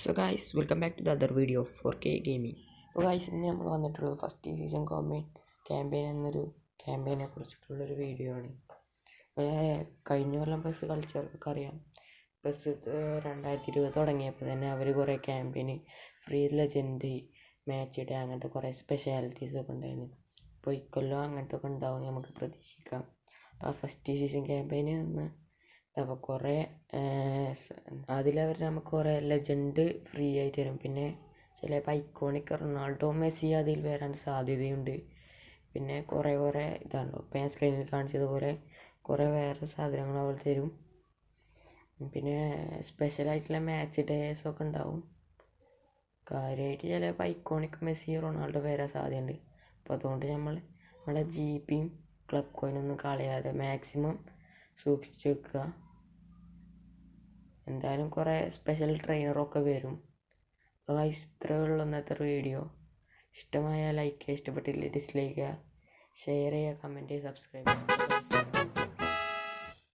So guys, welcome back to the other video of 4K Gaming. അപ്പോൾ guys ഇന്ന് നമ്മൾ വന്നിട്ടുള്ളത് ഫസ്റ്റ് സീസൺ ക്യാമ്പയിൻ എന്നൊരു ക്യാമ്പയിനെ കുറിച്ചിട്ടുള്ളൊരു വീഡിയോ ആണ്. കഴിഞ്ഞ കൊല്ലം ബസ് കളിച്ചവർക്കൊക്കെ അറിയാം. ബസ് 2020 തുടങ്ങിയപ്പോൾ തന്നെ അവർ കുറേ ക്യാമ്പയിന് ഫ്രീ ലെജൻഡ് മാച്ച് ഡേ അങ്ങനത്തെ കുറേ സ്പെഷ്യാലിറ്റീസൊക്കെ ഉണ്ടായിരുന്നു. അപ്പോൾ ഇക്കൊല്ലം അങ്ങനത്തെ ഒക്കെ ഉണ്ടാവും നമുക്ക് പ്രതീക്ഷിക്കാം. അപ്പോൾ ഫസ്റ്റ് സീസൺ ക്യാമ്പയിന് നിന്ന് അപ്പോൾ കുറേ അതിലവർ നമുക്ക് കുറേ ലെജൻഡ് ഫ്രീ ആയി തരും. പിന്നെ ചിലപ്പോൾ ഐക്കോണിക് റൊണാൾഡോ മെസ്സി അതിൽ വരാൻ സാധ്യതയുണ്ട്. പിന്നെ കുറേ ഇതാണ് ഇപ്പോൾ ഞാൻ സ്ക്രീനിൽ കാണിച്ചതുപോലെ കുറേ വേറെ സാധനങ്ങൾ അവർ തരും. പിന്നെ സ്പെഷ്യലായിട്ടുള്ള മാച്ച് ഡേയ്സൊക്കെ ഉണ്ടാവും. കാര്യമായിട്ട് ചിലപ്പോൾ ഐക്കോണിക് മെസ്സി റൊണാൾഡോ വരാൻ സാധ്യതയുണ്ട്. അപ്പോൾ അതുകൊണ്ട് നമ്മളെ GPയും ക്ലബ് കോയിനൊന്നും കളയാതെ മാക്സിമം സൂക്ഷിച്ച് വെക്കുക. എന്തായാലും കുറേ സ്പെഷ്യൽ ട്രെയിനറൊക്കെ വരും. അപ്പോൾ ഇത്രയേ ഉള്ളൂ ഇന്നത്തെ വീഡിയോ. ഇഷ്ടമായ ലൈക്ക് ചെയ്യുക, ഇഷ്ടപ്പെട്ടില്ല ഡിസ്ലൈക്ക് ചെയ്യുക, ഷെയർ ചെയ്യുക, കമൻറ്റ് ചെയ്യുക, സബ്സ്ക്രൈബ് ചെയ്യുക.